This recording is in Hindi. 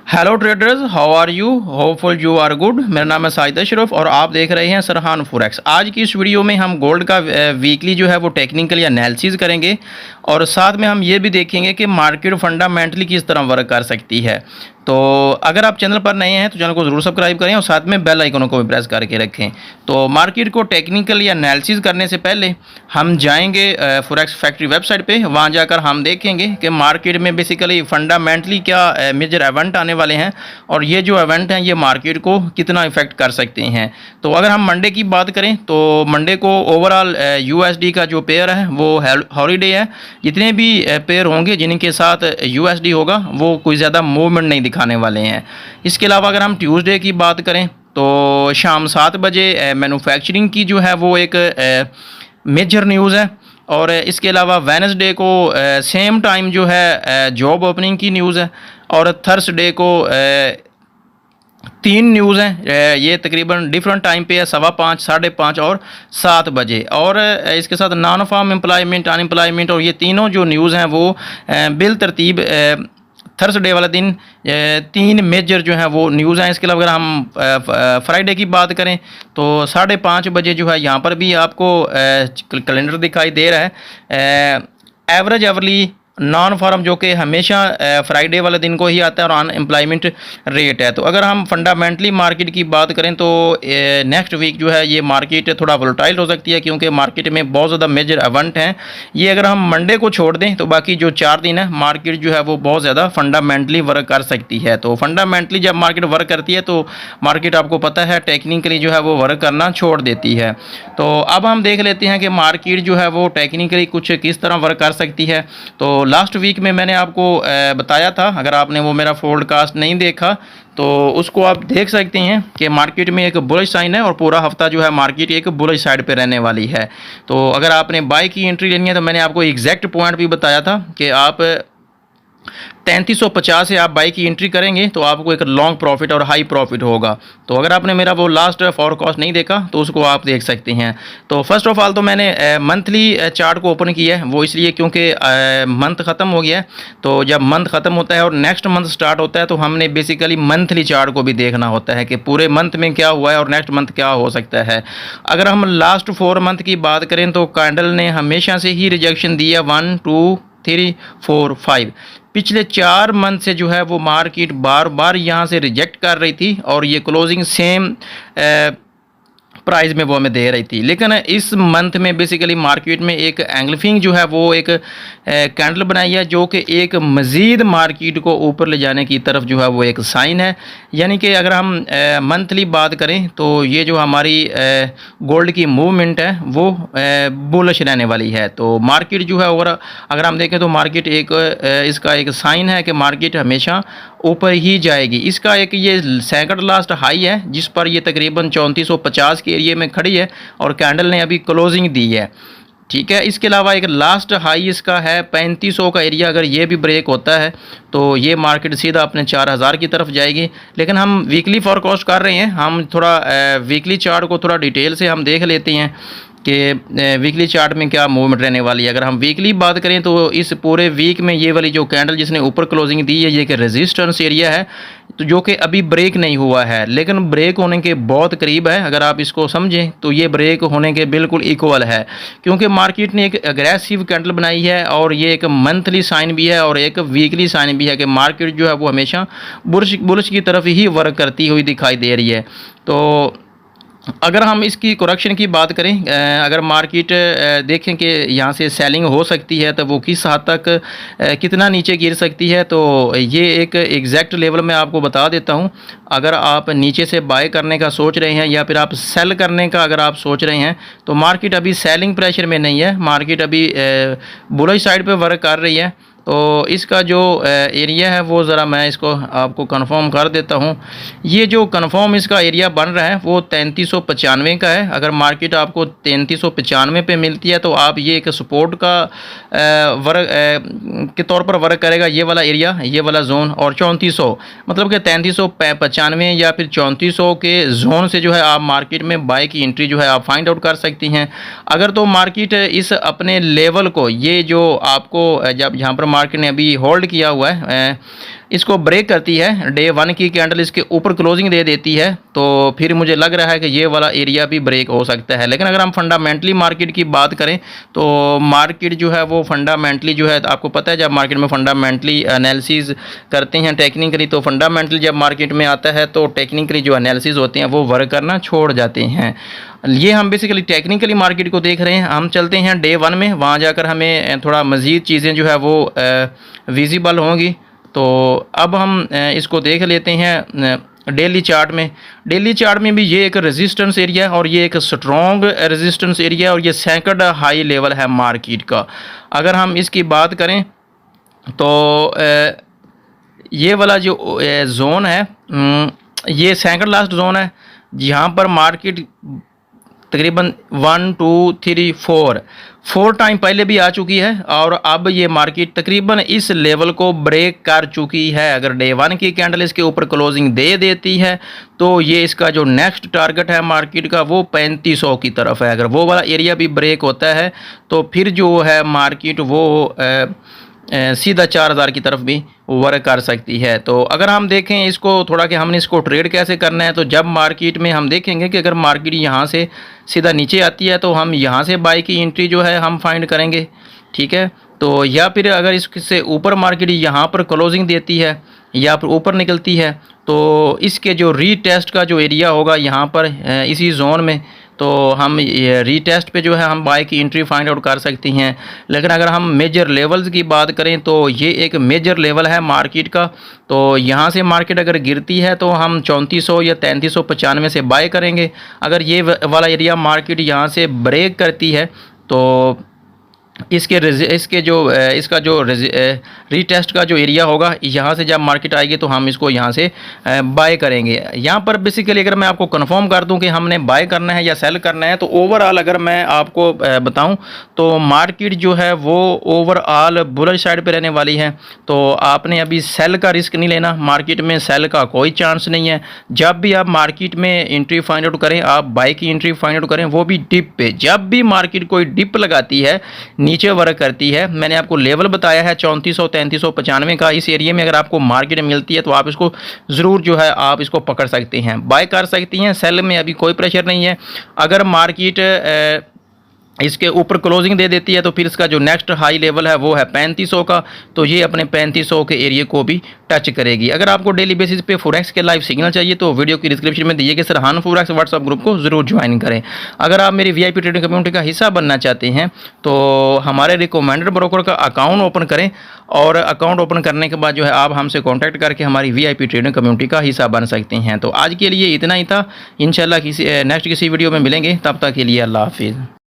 Hello traders, how are you? Hopeful you are good. मेरा नाम है साजिद अशरफ और आप देख रहे हैं सरहान फॉरेक्स। आज की इस वीडियो में हम गोल्ड का वीकली जो है वो टेक्निकल एनालिसिस करेंगे और साथ में हम ये भी देखेंगे कि मार्केट फंडामेंटली किस तरह वर्क कर सकती है। तो अगर आप चैनल पर नए हैं तो चैनल को ज़रूर सब्सक्राइब करें और साथ में बेल आइकनों को भी प्रेस करके रखें। तो मार्केट को टेक्निकल या एनालिसिस करने से पहले हम जाएंगे फॉरेक्स फैक्ट्री वेबसाइट पे। वहाँ जाकर हम देखेंगे कि मार्केट में बेसिकली फंडामेंटली क्या मेजर इवेंट आने वाले हैं और ये जो इवेंट हैं ये मार्केट को कितना इफेक्ट कर सकते हैं। तो अगर हम मंडे की बात करें तो मंडे को ओवरऑल यूएसडी का जो पेयर है वो हॉलीडे है। जितने भी पेयर होंगे जिनके साथ यूएसडी होगा वो कोई ज़्यादा मूवमेंट नहीं दिखाने वाले हैं। इसके अलावा अगर हम ट्यूसडे की बात करें तो शाम 7 बजे मैन्युफैक्चरिंग की जो है वो एक मेजर न्यूज़ है और इसके अलावा वेडनेसडे को सेम टाइम जो है जॉब ओपनिंग की न्यूज़ है और थर्सडे को 3 न्यूज़ हैं। ये तकरीबन डिफरेंट टाइम पे है, 5:15, 5:30 और 7 बजे। और इसके साथ नॉन फार्म एम्प्लॉयमेंट, अनएम्प्लॉयमेंट और ये तीनों जो न्यूज़ हैं वो बिल तरतीब थर्सडे वाला दिन 3 मेजर जो है वो न्यूज़ हैं। इसके अलावा अगर हम फ्राइडे की बात करें तो 5:30 बजे जो है यहाँ पर भी आपको कैलेंडर दिखाई दे रहा है। एवरेज एवरली नॉन फार्म जो कि हमेशा फ्राइडे वाले दिन को ही आता है और अनएम्प्लॉयमेंट रेट है। तो अगर हम फंडामेंटली मार्केट की बात करें तो नेक्स्ट वीक जो है ये मार्केट थोड़ा वोलेटाइल हो सकती है क्योंकि मार्केट में बहुत ज़्यादा मेजर इवेंट हैं। ये अगर हम मंडे को छोड़ दें तो बाकी जो 4 दिन है मार्केट जो है वो बहुत ज़्यादा फंडामेंटली वर्क कर सकती है। तो फंडामेंटली जब मार्केट वर्क करती है तो मार्केट आपको पता है टेक्निकली जो है वो वर्क करना छोड़ देती है। तो अब हम देख लेते हैं कि मार्केट जो है वो टेक्निकली कुछ किस तरह वर्क कर सकती है। तो लास्ट वीक में मैंने आपको बताया था, अगर आपने वो मेरा फोरकास्ट नहीं देखा तो उसको आप देख सकते हैं कि मार्केट में एक बुलिश साइन है और पूरा हफ्ता जो है मार्केट एक बुलिश साइड पे रहने वाली है। तो अगर आपने बाय की एंट्री लेनी है तो मैंने आपको एग्जैक्ट पॉइंट भी बताया था कि आप 3350 से आप बाई की एंट्री करेंगे तो आपको एक लॉन्ग प्रॉफिट और हाई प्रॉफिट होगा। तो अगर आपने मेरा वो लास्ट फॉरकास्ट नहीं देखा तो उसको आप देख सकते हैं। तो फर्स्ट ऑफ ऑल तो मैंने मंथली चार्ट को ओपन किया है, वो इसलिए क्योंकि मंथ ख़त्म हो गया है। तो जब मंथ ख़त्म होता है और नेक्स्ट मंथ स्टार्ट होता है तो हमने बेसिकली मंथली चार्ट को भी देखना होता है कि पूरे मंथ में क्या हुआ है और नेक्स्ट मंथ क्या हो सकता है। अगर हम लास्ट 4 मंथ की बात करें तो कैंडल ने हमेशा से ही रिजेक्शन दिया 1 2 3 4 5। पिछले 4 मंथ से जो है वो मार्केट बार बार यहाँ से रिजेक्ट कर रही थी और ये क्लोजिंग सेम प्राइस में वो हमें दे रही थी। लेकिन इस मंथ में बेसिकली मार्केट में एक एंगल्फिंग जो है वो एक कैंडल बनाई है जो कि एक मज़ीद मार्केट को ऊपर ले जाने की तरफ जो है वो एक साइन है। यानी कि अगर हम मंथली बात करें तो ये जो हमारी गोल्ड की मूवमेंट है वो बुलिश रहने वाली है। तो मार्केट जो है और अगर हम देखें तो मार्केट एक इसका एक साइन है कि मार्केट हमेशा ऊपर ही जाएगी। इसका एक ये सेकंड लास्ट हाई है जिस पर ये तकरीबन 3450 के एरिए में खड़ी है और कैंडल ने अभी क्लोजिंग दी है, ठीक है। इसके अलावा एक लास्ट हाई इसका है 3500 का एरिया। अगर ये भी ब्रेक होता है तो ये मार्केट सीधा अपने 4000 की तरफ जाएगी। लेकिन हम वीकली फॉरकास्ट कर रहे हैं, हम थोड़ा वीकली चार्ट को थोड़ा डिटेल से हम देख लेते हैं कि वीकली चार्ट में क्या मूवमेंट रहने वाली है। अगर हम वीकली बात करें तो इस पूरे वीक में ये वाली जो कैंडल जिसने ऊपर क्लोजिंग दी है ये एक रेजिस्टेंस एरिया है तो जो कि अभी ब्रेक नहीं हुआ है लेकिन ब्रेक होने के बहुत करीब है। अगर आप इसको समझें तो ये ब्रेक होने के बिल्कुल इक्वल है क्योंकि मार्केट ने एक एग्रेसिव कैंडल बनाई है और ये एक मंथली साइन भी है और एक वीकली साइन भी है कि मार्केट जो है वो हमेशा बुलिश की तरफ ही वर्क करती हुई दिखाई दे रही है। तो अगर हम इसकी करेक्शन की बात करें, अगर मार्केट देखें कि यहाँ से सेलिंग हो सकती है तो वो किस हद तक कितना नीचे गिर सकती है, तो ये एक एग्जैक्ट लेवल मैं आपको बता देता हूँ। अगर आप नीचे से बाय करने का सोच रहे हैं या फिर आप सेल करने का अगर आप सोच रहे हैं तो मार्केट अभी सेलिंग प्रेशर में नहीं है, मार्केट अभी बुलिश साइड पे वर्क कर रही है। तो इसका जो एरिया है वो ज़रा मैं इसको आपको कंफर्म कर देता हूँ। ये जो कंफर्म इसका एरिया बन रहा है वो 3395 का है। अगर मार्केट आपको 3395 पे मिलती है तो आप ये एक सपोर्ट का वर्क के तौर पर वर्क करेगा ये वाला एरिया, ये वाला जोन। और 3400 मतलब कि 3395 या फिर 3400 के जोन से जो है आप मार्केट में बाय की एंट्री जो है आप फाइंड आउट कर सकती हैं। अगर तो मार्केट इस अपने लेवल को, ये जो आपको जब यहाँ पर मार्केट ने अभी होल्ड किया हुआ है इसको ब्रेक करती है, डे 1 की कैंडल इसके ऊपर क्लोजिंग दे देती है, तो फिर मुझे लग रहा है कि ये वाला एरिया भी ब्रेक हो सकता है। लेकिन अगर हम फंडामेंटली मार्केट की बात करें तो मार्केट जो है वो फंडामेंटली जो है, आपको पता है जब मार्केट में फंडामेंटली एनालिसिस करते हैं टेक्निकली, तो फंडामेंटली जब मार्केट में आता है तो टेक्निकली जो एनालिसिस होते हैं वो वर्क करना छोड़ जाते हैं। ये हम बेसिकली टेक्निकली मार्केट को देख रहे हैं। हम चलते हैं डे 1 में, वहाँ जाकर हमें थोड़ा मज़ीद चीज़ें जो है वो विजिबल होंगी। तो अब हम इसको देख लेते हैं डेली चार्ट में। डेली चार्ट में भी ये एक रेजिस्टेंस एरिया है और ये एक स्ट्रॉन्ग रेजिस्टेंस एरिया है और ये सेकंड हाई लेवल है मार्केट का। अगर हम इसकी बात करें तो ये वाला जो जोन है ये सेकंड लास्ट जोन है, यहाँ पर मार्केट तकरीबन 1 2 3 4 टाइम पहले भी आ चुकी है और अब ये मार्केट तकरीबन इस लेवल को ब्रेक कर चुकी है। अगर डे 1 की कैंडल इसके ऊपर क्लोजिंग दे देती है तो ये इसका जो नेक्स्ट टारगेट है मार्केट का वो 3500 की तरफ है। अगर वो वाला एरिया भी ब्रेक होता है तो फिर जो है मार्केट वो सीधा 4000 की तरफ भी वर्क कर सकती है। तो अगर हम देखें इसको थोड़ा कि हमने इसको ट्रेड कैसे करना है, तो जब मार्केट में हम देखेंगे कि अगर मार्केट यहाँ से सीधा नीचे आती है तो हम यहाँ से बाई की एंट्री जो है हम फाइंड करेंगे, ठीक है। तो या फिर अगर इससे ऊपर मार्केट यहाँ पर क्लोजिंग देती है या फिर ऊपर निकलती है तो इसके जो रीटेस्ट का जो एरिया होगा यहाँ पर इसी जोन में, तो हम ये रीटेस्ट पे जो है हम बाय की एंट्री फाइंड आउट कर सकती हैं। लेकिन अगर हम मेजर लेवल्स की बात करें तो ये एक मेजर लेवल है मार्केट का। तो यहाँ से मार्केट अगर गिरती है तो हम 3400 या 3395 से बाय करेंगे। अगर ये वाला एरिया मार्केट यहाँ से ब्रेक करती है तो इसका जो रीटेस्ट का जो एरिया होगा यहाँ से जब मार्केट आएगी तो हम इसको यहाँ से बाय करेंगे। यहाँ पर बेसिकली अगर मैं आपको कंफर्म कर दूं कि हमने बाय करना है या सेल करना है, तो ओवरऑल अगर मैं आपको बताऊं तो मार्केट जो है वो ओवरऑल बुलिश साइड पे रहने वाली है। तो आपने अभी सेल का रिस्क नहीं लेना, मार्केट में सेल का कोई चांस नहीं है। जब भी आप मार्केट में एंट्री फाइंड आउट करें, आप बाय की एंट्री फाइंड आउट करें, वो भी डिप पे। जब भी मार्केट कोई डिप लगाती है, नीचे वर्क करती है, मैंने आपको लेवल बताया है 3400 3395 का, इस एरिया में अगर आपको मार्केट मिलती है तो आप इसको ज़रूर जो है आप इसको पकड़ सकते हैं, बाय कर सकती हैं। सेल में अभी कोई प्रेशर नहीं है। अगर मार्केट इसके ऊपर क्लोजिंग दे देती है तो फिर इसका जो नेक्स्ट हाई लेवल है वो है 3500 का, तो ये अपने 3500 के एरिया को भी टच करेगी। अगर आपको डेली बेसिस पे फॉरेक्स के लाइव सिग्नल चाहिए तो वीडियो की डिस्क्रिप्शन में दिए गए सरहान फॉरेक्स व्हाट्सअप ग्रुप को ज़रूर ज्वाइन करें। अगर आप मेरी वीआईपी ट्रेडिंग कम्युनिटी का हिस्सा बनना चाहते हैं तो हमारे रिकमेंडेड ब्रोकर का अकाउंट ओपन करें और अकाउंट ओपन करने के बाद जो है आप हमसे कॉन्टैक्ट करके हमारी वीआईपी ट्रेडिंग कम्युनिटी का हिस्सा बन सकते हैं। तो आज के लिए इतना ही था, इंशाल्लाह किसी नेक्स्ट वीडियो में मिलेंगे, तब तक के लिए अल्लाह हाफिज़।